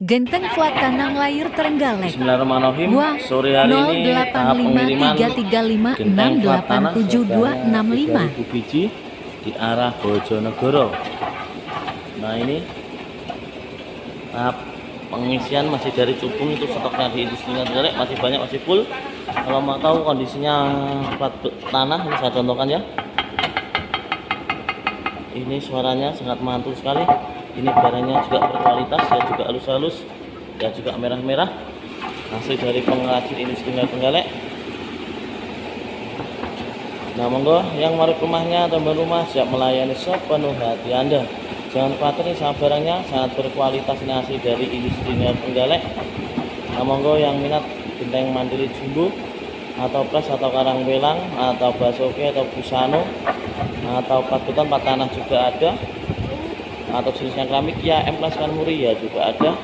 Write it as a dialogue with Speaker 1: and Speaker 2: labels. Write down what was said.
Speaker 1: Genteng Flat Tanah Layur Trenggalek.
Speaker 2: Bismillahirrahmanirrahim.
Speaker 1: Wah,
Speaker 2: Sore hari ini tahap pengiriman Genteng Flat Tanah sebanyak 3.000 biji di arah Bojonegoro. Nah, ini tahap pengisian masih dari Cupung, itu stoknya di industrinya Trenggalek masih banyak, masih full. Kalau mau tahu kondisinya plat tanah, ini saya contohkan ya. Ini suaranya sangat mantul sekali. Ini barangnya juga berkualitas, ya juga halus-halus, ya juga merah-merah, hasil dari pengrajin industri Trenggalek. Nah, monggo yang marut rumahnya atau rumah siap melayani sepenuh hati Anda. Jangan khawatir, nih sama barangnya sangat berkualitas, ini hasil dari industri Trenggalek. Nah, monggo yang minat genteng mandiri jumbo atau pres atau karang belang atau basoke atau busano atau plat beton, plat tanah juga ada, atau jenisnya keramik ya M Plus Muri ya juga ada.